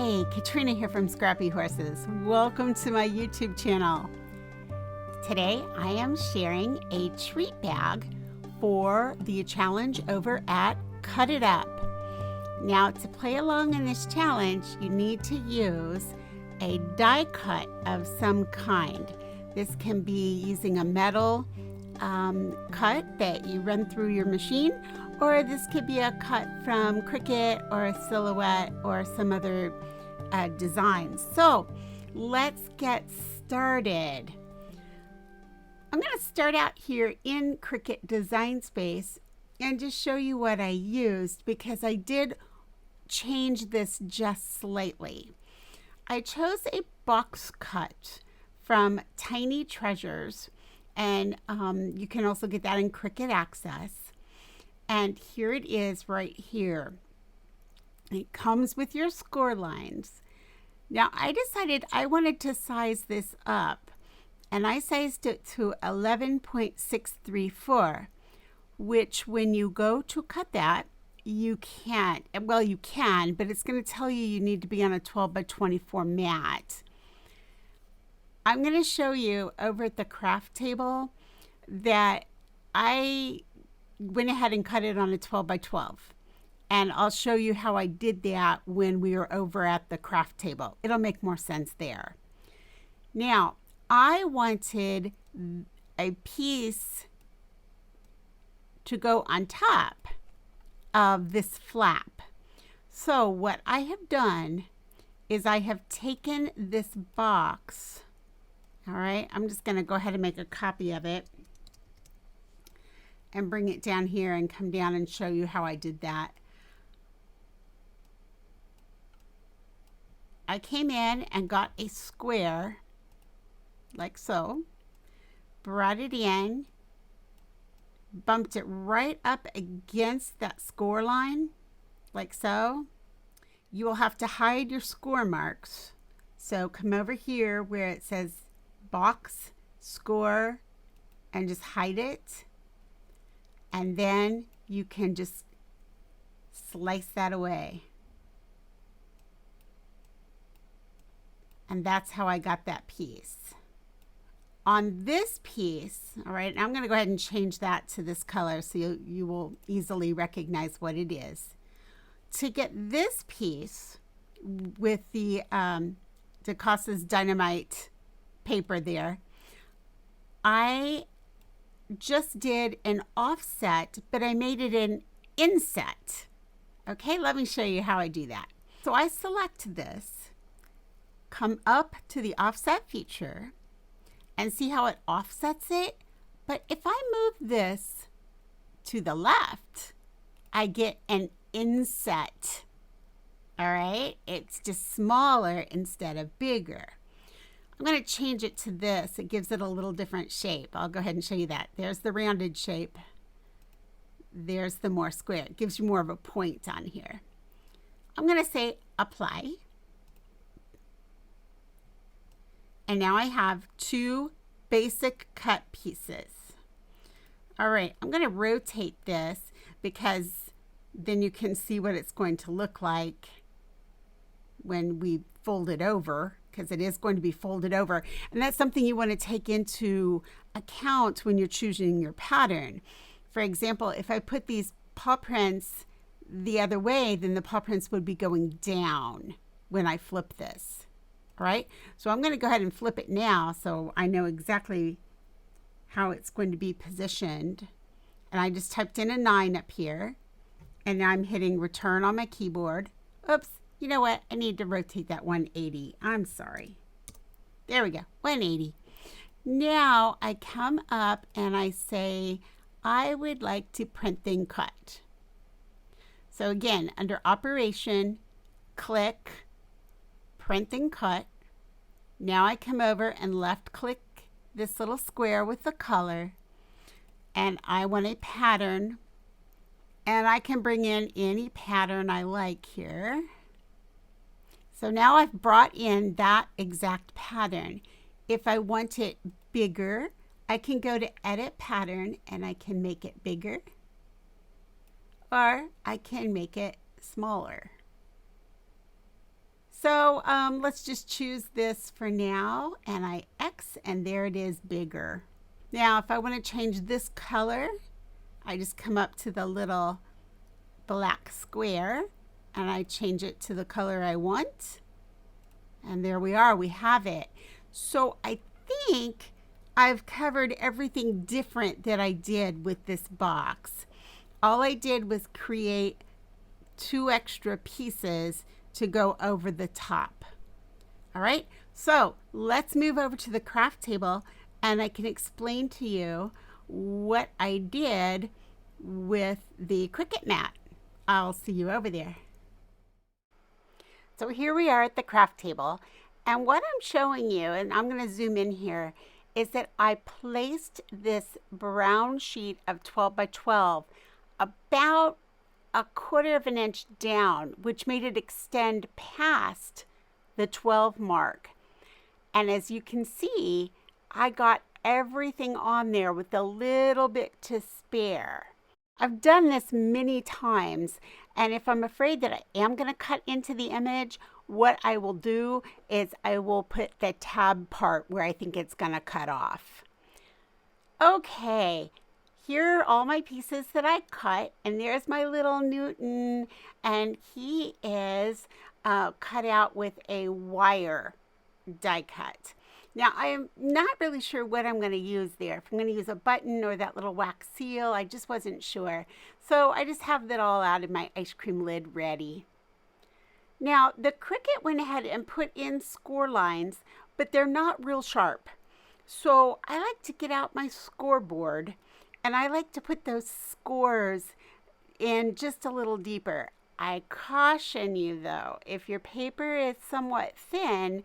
Hey, Katrina here from Scrappy Horses. Welcome to my YouTube channel. Today I am sharing a treat bag for the challenge over at Cut It Up. Now, to play along in this challenge, you need to use a die cut of some kind. This can be using a metal cut that you run through your machine, or this could be a cut from Cricut or a silhouette or some other design. So let's get started. I'm going to start out here in Cricut Design Space and just show you what I used, because I did change this just slightly. I chose a box cut from Tiny Treasures, and you can also get that in Cricut Access. And here it is right here. It comes with your score lines. Now, I decided I wanted to size this up, and I sized it to 11.634, which when you go to cut that, you can't. Well, you can, but it's going to tell you need to be on a 12 by 24 mat. I'm going to show you over at the craft table that I went ahead and cut it on a 12 by 12. And I'll show you how I did that when we were over at the craft table. It'll make more sense there. Now, I wanted a piece to go on top of this flap. So what I have done is I have taken this box. All right, I'm just going to go ahead and make a copy of it and bring it down here and come down and show you how I did that. I came in and got a square like so, brought it in, bumped it right up against that score line like so. You will have to hide your score marks. So come over here where it says box, score, and just hide it. And then you can just slice that away. And that's how I got that piece. On this piece, all right, I'm going to go ahead and change that to this color so you will easily recognize what it is. To get this piece with the DeCosta's Dynamite paper there, I just did an offset, but I made it an inset. Okay, let me show you how I do that. So I select this, come up to the offset feature, and see how it offsets it. But if I move this to the left, I get an inset. All right, it's just smaller instead of bigger. I'm going to change it to this. It gives it a little different shape. I'll go ahead and show you that. There's the rounded shape. There's the more square. It gives you more of a point on here. I'm going to say apply. And now I have two basic cut pieces. All right, I'm going to rotate this because then you can see what it's going to look like when we fold it over, because it is going to be folded over. And that's something you want to take into account when you're choosing your pattern. For example, if I put these paw prints the other way, then the paw prints would be going down when I flip this. All right, so I'm going to go ahead and flip it now so I know exactly how it's going to be positioned. And I just typed in a 9 up here, and now I'm hitting return on my keyboard. Oops, you know what? I need to rotate that 180. I'm sorry. There we go, 180. Now I come up and I say, I would like to print and cut. So again, under operation, click print and cut. Now I come over and left click this little square with the color, and I want a pattern, and I can bring in any pattern I like here. So now I've brought in that exact pattern. If I want it bigger, I can go to edit pattern and I can make it bigger, or I can make it smaller. So let's just choose this for now, and I X, and there it is bigger. Now if I want to change this color, I just come up to the little black square and I change it to the color I want. And there we are, we have it. So I think I've covered everything different that I did with this box. All I did was create 2 extra pieces to go over the top. All right, so let's move over to the craft table and I can explain to you what I did with the Cricut mat. I'll see you over there. So here we are at the craft table, and what I'm showing you, and I'm going to zoom in here, is that I placed this brown sheet of 12 by 12 about 1/4 of an inch down, which made it extend past the 12 mark. And as you can see, I got everything on there with a little bit to spare. I've done this many times, and if I'm afraid that I am going to cut into the image, what I will do is I will put the tab part where I think it's going to cut off. Okay, here are all my pieces that I cut, and there's my little Newton, and he is cut out with a wire die cut. Now, I'm not really sure what I'm going to use there. If I'm going to use a button or that little wax seal, I just wasn't sure. So I just have that all out of my ice cream lid ready. Now, the Cricut went ahead and put in score lines, but they're not real sharp. So I like to get out my scoreboard, and I like to put those scores in just a little deeper. I caution you, though, if your paper is somewhat thin,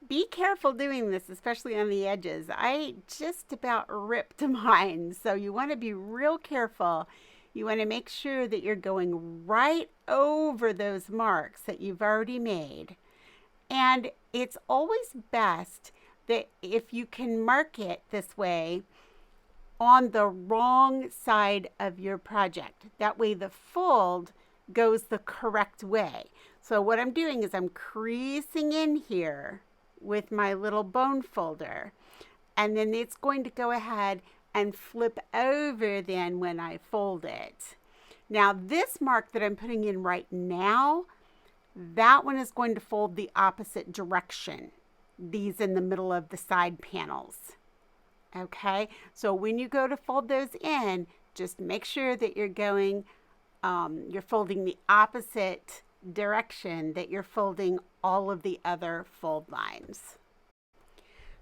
be careful doing this, especially on the edges. I just about ripped mine, so you want to be real careful. You want to make sure that you're going right over those marks that you've already made. And it's always best that if you can mark it this way on the wrong side of your project. That way the fold goes the correct way. So what I'm doing is I'm creasing in here with my little bone folder, and then it's going to go ahead and flip over then when I fold it. Now this mark that I'm putting in right now, that one is going to fold the opposite direction. These in the middle of the side panels. Okay, so when you go to fold those in, just make sure that you're going, you're folding the opposite direction that you're folding all of the other fold lines.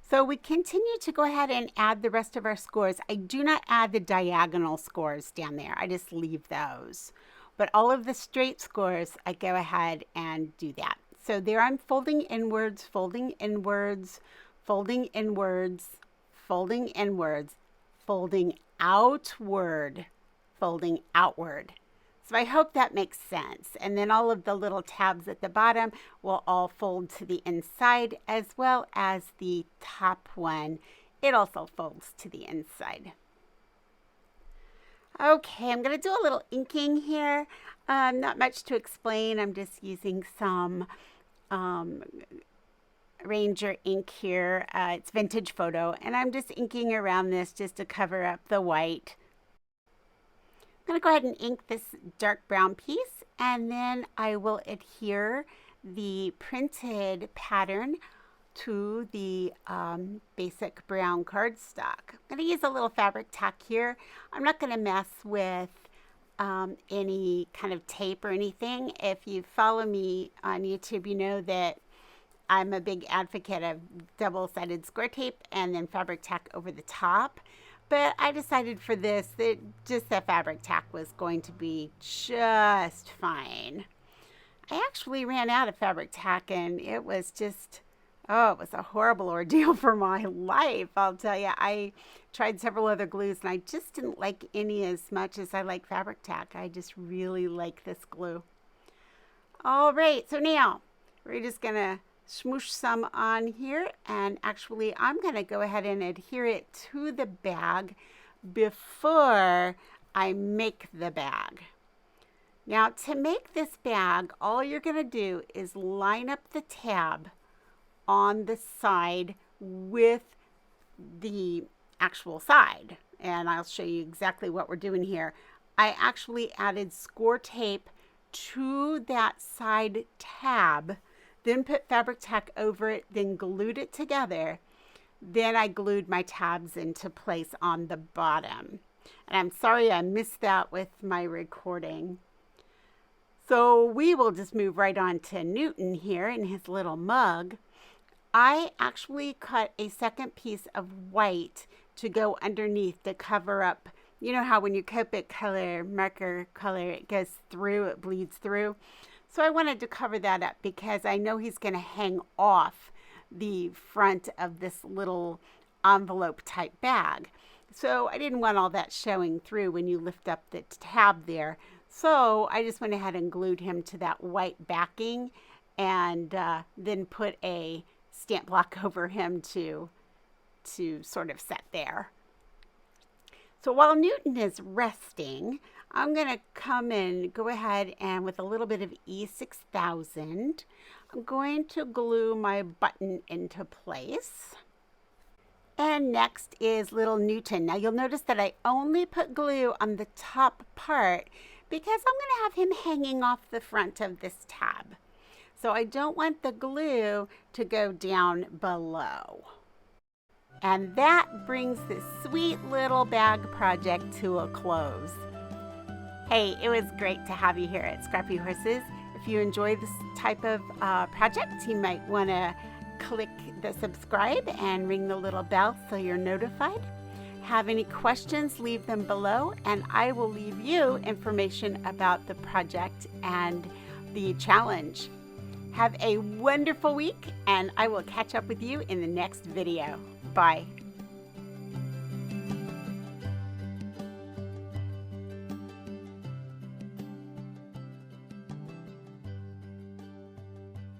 So we continue to go ahead and add the rest of our scores. I do not add the diagonal scores down there. I just leave those. But all of the straight scores, I go ahead and do that. So there I'm folding inwards, folding inwards, folding inwards, folding inwards, folding outward, folding outward. So I hope that makes sense. And then all of the little tabs at the bottom will all fold to the inside, as well as the top one. It also folds to the inside. Okay, I'm going to do a little inking here. Not much to explain. I'm just using some Ranger ink here. It's vintage photo, and I'm just inking around this just to cover up the white. I'm going to go ahead and ink this dark brown piece, and then I will adhere the printed pattern to the basic brown cardstock. I'm going to use a little Fabri-Tac here. I'm not going to mess with any kind of tape or anything. If you follow me on YouTube, you know that I'm a big advocate of double-sided square tape and then Fabri-Tac over the top. But I decided for this that just the Fabri-Tac was going to be just fine. I actually ran out of Fabri-Tac, and it was just, oh, it was a horrible ordeal for my life, I'll tell you. I tried several other glues, and I just didn't like any as much as I like Fabri-Tac. I just really like this glue. All right, so now we're just going to smoosh some on here, and actually I'm going to go ahead and adhere it to the bag before I make the bag. Now to make this bag, all you're going to do is line up the tab on the side with the actual side. And I'll show you exactly what we're doing here. I actually added score tape to that side tab, then put Fabri-Tac over it, then glued it together. Then I glued my tabs into place on the bottom. And I'm sorry I missed that with my recording. So we will just move right on to Newton here in his little mug. I actually cut a second piece of white to go underneath to cover up. You know how when you Copic marker color, it goes through, it bleeds through. So I wanted to cover that up because I know he's going to hang off the front of this little envelope type bag. So I didn't want all that showing through when you lift up the tab there. So I just went ahead and glued him to that white backing and then put a stamp block over him to sort of set there. So while Newton is resting, I'm going to come and go ahead and with a little bit of E6000, I'm going to glue my button into place. And next is little Newton. Now you'll notice that I only put glue on the top part because I'm going to have him hanging off the front of this tab. So I don't want the glue to go down below. And that brings this sweet little bag project to a close. Hey, it was great to have you here at Scrappy Horses. If you enjoy this type of project, you might want to click the subscribe and ring the little bell so you're notified. Have any questions, leave them below, and I will leave you information about the project and the challenge. Have a wonderful week, and I will catch up with you in the next video. Bye.